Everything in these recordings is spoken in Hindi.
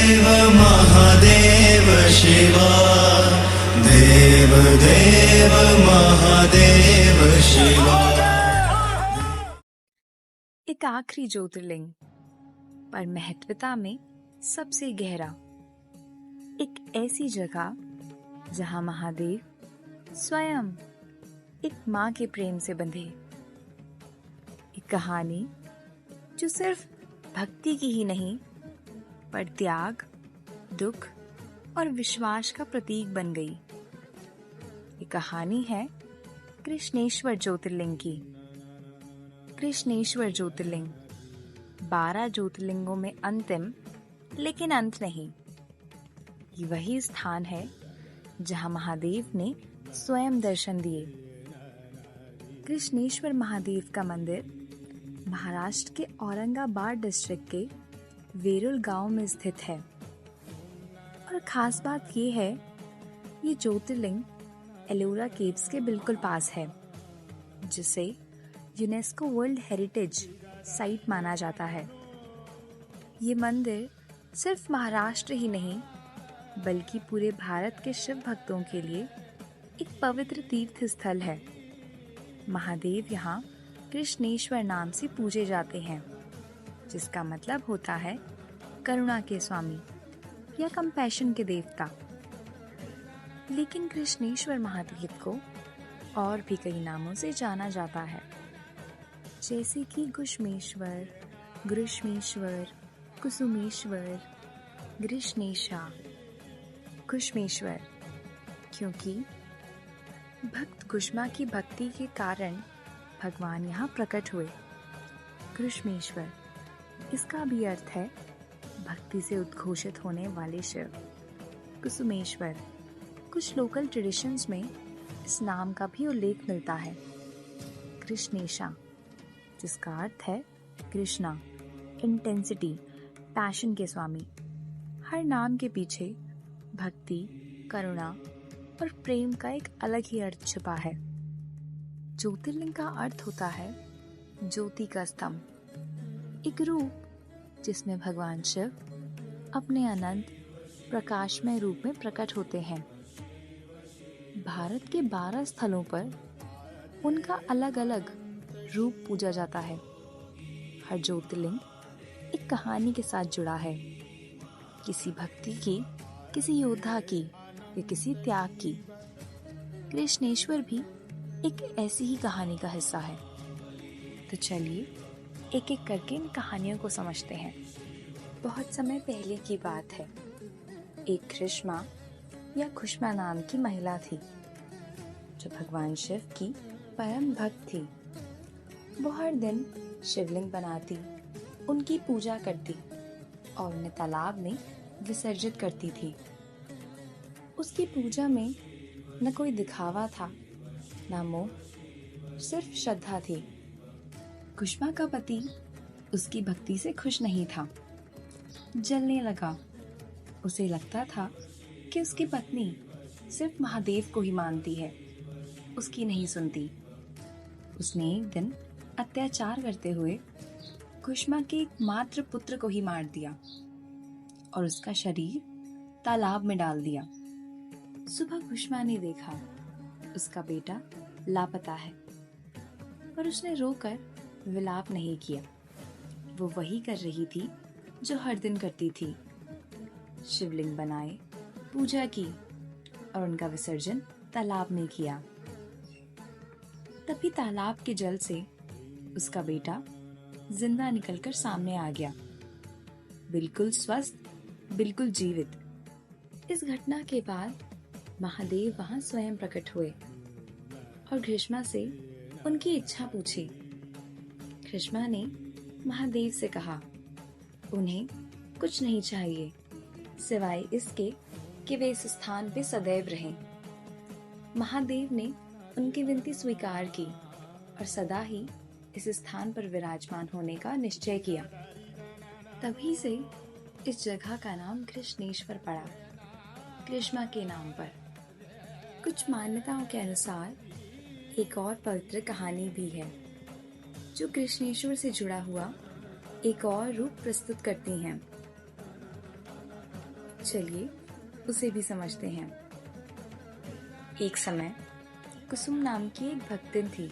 देव महादेव शिवा, देव देव महादेव शिवा। एक आखिरी ज्योतिर्लिंग पर महत्वता में सबसे गहरा, एक ऐसी जगह जहां महादेव स्वयं एक माँ के प्रेम से बंधे। एक कहानी जो सिर्फ भक्ति की ही नहीं पर त्याग, दुख और विश्वास का प्रतीक बन गई। ये कहानी है कृष्णेश्वर ज्योतिर्लिंग की। कृष्णेश्वर ज्योतिर्लिंग 12 ज्योतिर्लिंगों में अंतिम लेकिन अंत नहीं। ये वही स्थान है जहां महादेव ने स्वयं दर्शन दिए। कृष्णेश्वर महादेव का मंदिर महाराष्ट्र के औरंगाबाद डिस्ट्रिक्ट के वेरुल गांव में स्थित है। और खास बात यह है, ये ज्योतिर्लिंग एलोरा केव्स के बिल्कुल पास है, जिसे यूनेस्को वर्ल्ड हेरिटेज साइट माना जाता है। ये मंदिर सिर्फ महाराष्ट्र ही नहीं बल्कि पूरे भारत के शिव भक्तों के लिए एक पवित्र तीर्थ स्थल है। महादेव यहाँ कृष्णेश्वर नाम से पूजे जाते हैं, जिसका मतलब होता है करुणा के स्वामी या कंपैशन के देवता। लेकिन कृष्णेश्वर महादेव को और भी कई नामों से जाना जाता है, जैसे कि गुष्मेश्वर, ग्रीष्मेश्वर, कुसुमेश्वर, कृष्णेशा, कुष्मेश्वर, क्योंकि भक्त कुष्मा की भक्ति के कारण भगवान यहाँ प्रकट हुए। कृष्णेश्वर, इसका भी अर्थ है भक्ति से उद्घोषित होने वाले शिव। कुसुमेश्वर, कुछ लोकल ट्रेडिशंस में इस नाम का भी उल्लेख मिलता है। कृष्णेशा, जिसका अर्थ है कृष्णा, इंटेंसिटी, पैशन के स्वामी। हर नाम के पीछे भक्ति, करुणा और प्रेम का एक अलग ही अर्थ छिपा है। ज्योतिर्लिंग का अर्थ होता है ज्योति का स्तंभ, एक रूप जिसमें भगवान शिव अपने अनंत प्रकाशमय रूप में प्रकट होते हैं। भारत के 12 स्थलों पर उनका अलग अलग रूप पूजा जाता है। हर ज्योतिर्लिंग एक कहानी के साथ जुड़ा है, किसी भक्ति की, किसी योद्धा की या किसी त्याग की। कृष्णेश्वर भी एक ऐसी ही कहानी का हिस्सा है। तो चलिए एक एक करके इन कहानियों को समझते हैं। बहुत समय पहले की बात है। एक कृष्मा या खुशमा नाम की महिला थी, जो भगवान शिव की परम भक्त थी। वो हर दिन शिवलिंग बनाती, उनकी पूजा करती और उन्हें तालाब में विसर्जित करती थी। उसकी पूजा में न कोई दिखावा था, न मोह, सिर्फ श्रद्धा थी। कुष्मा का पति उसकी भक्ति से खुश नहीं था, जलने लगा। उसे लगता था कि उसकी पत्नी सिर्फ महादेव को ही मानती है, उसकी नहीं सुनती। उसने एक दिन अत्याचार करते हुए कुष्मा के एकमात्र पुत्र को ही मार दिया और उसका शरीर तालाब में डाल दिया। सुबह कुष्मा ने देखा उसका बेटा लापता है, पर उसने रोकर विलाप नहीं किया। वो वही कर रही थी जो हर दिन करती थी। शिवलिंग बनाए, पूजा की और उनका विसर्जन तालाब में किया। तभी तालाब के जल से उसका बेटा जिंदा निकलकर सामने आ गया, बिल्कुल स्वस्थ, बिल्कुल जीवित। इस घटना के बाद महादेव वहां स्वयं प्रकट हुए और ग्रीष्मा से उनकी इच्छा पूछी। ग्रीष्मा ने महादेव से कहा, उन्हें कुछ नहीं चाहिए सिवाय इसके कि वे इस स्थान पे सदैव रहें। महादेव ने उनकी विनती स्वीकार की और सदा ही इस स्थान पर विराजमान होने का निश्चय किया। तभी से इस जगह का नाम कृष्णेश्वर पड़ा, कृष्मा के नाम पर। कुछ मान्यताओं के अनुसार एक और पवित्र कहानी भी है, जो कृष्णेश्वर से जुड़ा हुआ एक और रूप प्रस्तुत करती हैं। चलिए उसे भी समझते हैं। एक समय कुसुम नाम की एक भक्तिन थी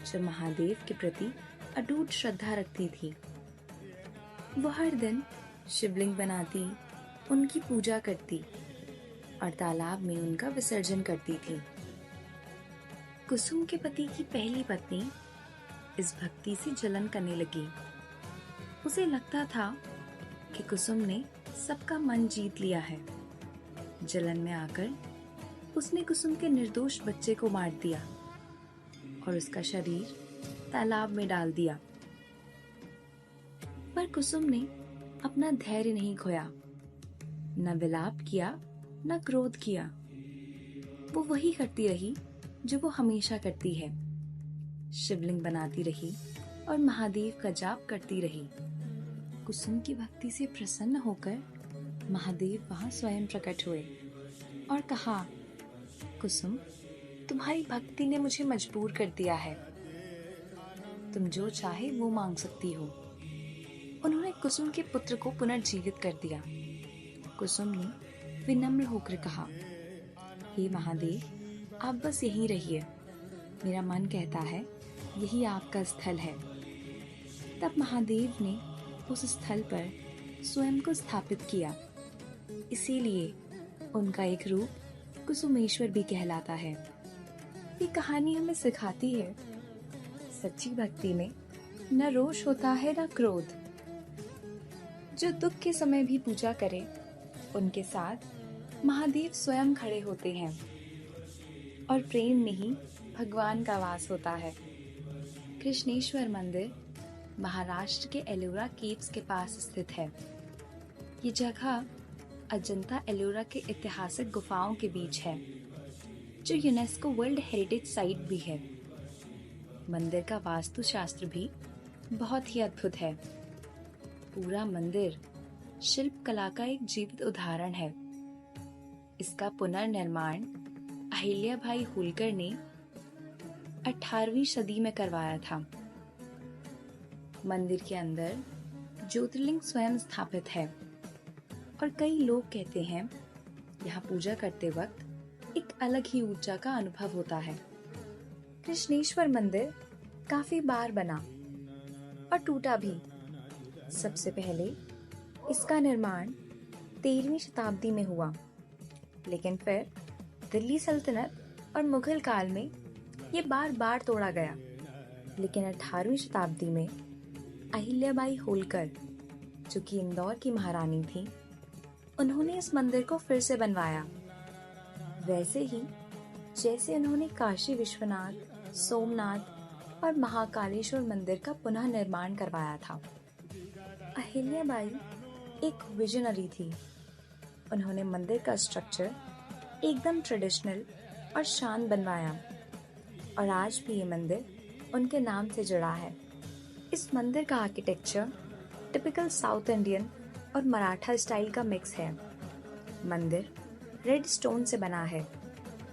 जो महादेव के प्रति अटूट श्रद्धा रखती थी। वो हर दिन शिवलिंग बनाती, उनकी पूजा करती और तालाब में उनका विसर्जन करती थी। कुसुम के पति की पहली पत्नी इस भक्ति से जलन करने लगी। उसे लगता था कि कुसुम ने सबका मन जीत लिया है। जलन में आकर उसने कुसुम के निर्दोष बच्चे को मार दिया और उसका शरीर तालाब में डाल दिया। पर कुसुम ने अपना धैर्य नहीं खोया, न विलाप किया न क्रोध किया। वो वही करती रही जो वो हमेशा करती है। शिवलिंग बनाती रही और महादेव का जाप करती रही। कुसुम की भक्ति से प्रसन्न होकर महादेव वहां स्वयं प्रकट हुए और कहा, कुसुम, तुम्हारी भक्ति ने मुझे मजबूर कर दिया है। तुम जो चाहे वो मांग सकती हो। उन्होंने कुसुम के पुत्र को पुनर्जीवित कर दिया। कुसुम ने विनम्र होकर कहा, हे महादेव, आप बस यहीं रहिए। मेरा मन कहता है यही आपका स्थल है। तब महादेव ने उस स्थल पर स्वयं को स्थापित किया। इसीलिए उनका एक रूप कुसुमेश्वर भी कहलाता है। ये कहानी हमें सिखाती है, सच्ची भक्ति में न रोष होता है न क्रोध। जो दुख के समय भी पूजा करे, उनके साथ महादेव स्वयं खड़े होते हैं और प्रेम में ही भगवान का वास होता है। कृष्णेश्वर मंदिर महाराष्ट्र के एलोरा केव्स के पास स्थित है। ये जगह अजंता एलोरा के ऐतिहासिक गुफाओं के बीच है, जो यूनेस्को वर्ल्ड हेरिटेज साइट भी है। मंदिर का वास्तुशास्त्र भी बहुत ही अद्भुत है। पूरा मंदिर शिल्प कला का एक जीवित उदाहरण है। इसका पुनर्निर्माण अहिल्याबाई होलकर ने 18वीं सदी में करवाया था। मंदिर के अंदर ज्योतिर्लिंग स्वयं स्थापित है और कई लोग कहते हैं यहाँ पूजा करते वक्त एक अलग ही ऊर्जा का अनुभव होता है। कृष्णेश्वर मंदिर काफी बार बना और टूटा भी। सबसे पहले इसका निर्माण 13वीं शताब्दी में हुआ, लेकिन फिर दिल्ली सल्तनत और मुगल काल में ये बार बार तोड़ा गया। लेकिन 18वीं शताब्दी में अहिल्याबाई होलकर, जो कि इंदौर की महारानी थी, उन्होंने इस मंदिर को फिर से बनवाया, वैसे ही जैसे उन्होंने काशी विश्वनाथ, सोमनाथ और महाकालेश्वर मंदिर का पुनः निर्माण करवाया था। अहिल्याबाई एक विजनरी थी। उन्होंने मंदिर का स्ट्रक्चर एकदम ट्रेडिशनल और शान बनवाया और आज भी ये मंदिर उनके नाम से जुड़ा है। इस मंदिर का आर्किटेक्चर टिपिकल साउथ इंडियन और मराठा स्टाइल का मिक्स है। मंदिर रेड स्टोन से बना है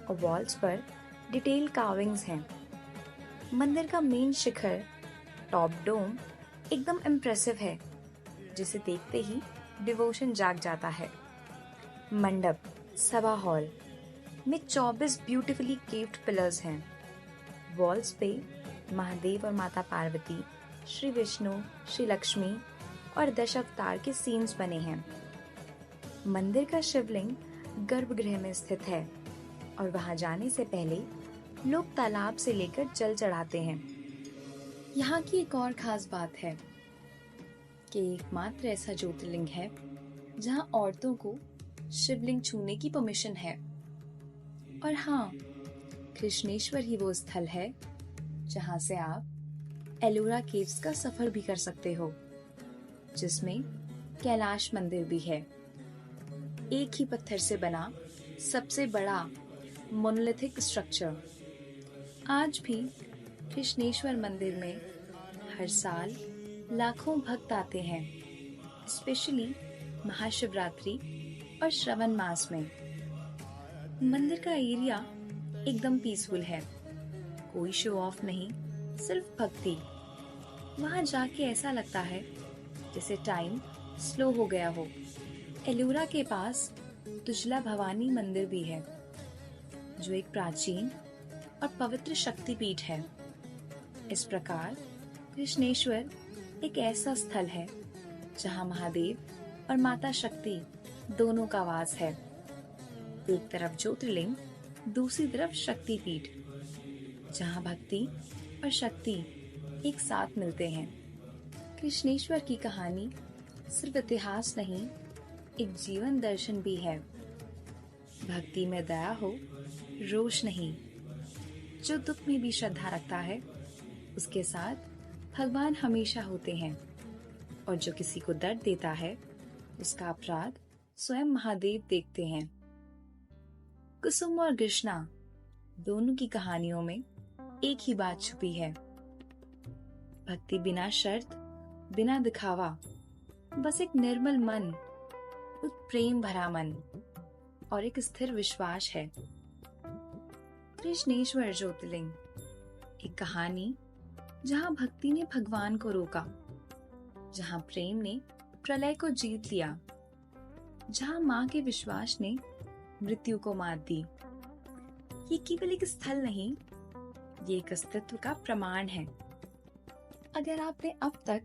और वॉल्स पर डिटेल कार्विंग्स हैं। मंदिर का मेन शिखर, टॉप डोम, एकदम इम्प्रेसिव है, जिसे देखते ही डिवोशन जाग जाता है। मंडप, सभा हॉल में 24 ब्यूटीफुली केव्ड पिलर्स हैं। वॉल्स पे महादेव और माता पार्वती, श्री विष्णु, श्री लक्ष्मी और दश अवतार के सीन्स बने हैं। मंदिर का शिवलिंग गर्भगृह में स्थित है और वहां जाने से पहले लोग तालाब से लेकर जल चढ़ाते हैं। यहाँ की एक और खास बात है कि एकमात्र ऐसा ज्योतिर्लिंग है जहाँ औरतों को शिवलिंग छूने की परमिशन है। और हाँ, कृष्णेश्वर ही वो स्थल है जहाँ से आप एलोरा केव्स का सफर भी कर सकते हो, जिसमें कैलाश मंदिर भी है। एक ही पत्थर से बना सबसे बड़ा मोनोलिथिक स्ट्रक्चर। आज भी कृष्णेश्वर मंदिर में हर साल लाखों भक्त आते हैं, स्पेशली महाशिवरात्रि और श्रावण मास में। मंदिर का एरिया एकदम पीसफुल है, कोई शो ऑफ नहीं, सिर्फ भक्ति। वहां जाके ऐसा लगता है जैसे टाइम स्लो हो गया हो। एलोरा के पास तुजला भवानी मंदिर भी है, जो एक प्राचीन और पवित्र शक्तिपीठ है। इस प्रकार कृष्णेश्वर एक ऐसा स्थल है जहाँ महादेव और माता शक्ति दोनों का वास है। एक तरफ ज्योतिर्लिंग, दूसरी तरफ शक्तिपीठ, जहाँ भक्ति और शक्ति एक साथ मिलते हैं। कृष्णेश्वर की कहानी सिर्फ इतिहास नहीं, एक जीवन दर्शन भी है। भक्ति में दया हो, रोष नहीं। जो दुख में भी श्रद्धा रखता है, उसके साथ भगवान हमेशा होते हैं। और जो किसी को दर्द देता है, उसका अपराध स्वयं महादेव देखते हैं। कुसुम और कृष्णा दोनों की कहानियों में एक ही बात छुपी है। भक्ति बिना शर्त, बिना दिखावा, बस एक निर्मल मन, एक प्रेम भरा मन और एक स्थिर विश्वास है। कृष्णेश्वर ज्योतिर्लिंग एक कहानी जहाँ भक्ति ने भगवान को रोका, जहाँ प्रेम ने प्रलय को जीत लिया, जहाँ माँ के विश्वास ने मृत्यु को मात दी। ये केवल एक स्थल नहीं, ये एक अस्तित्व का प्रमाण है। अगर आपने अब तक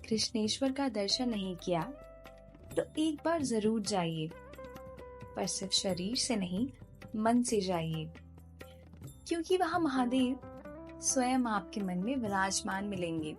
कृष्णेश्वर का दर्शन नहीं किया, तो एक बार जरूर जाइए, पर सिर्फ शरीर से नहीं, मन से जाइए, क्योंकि वहां महादेव स्वयं आपके मन में विराजमान मिलेंगे।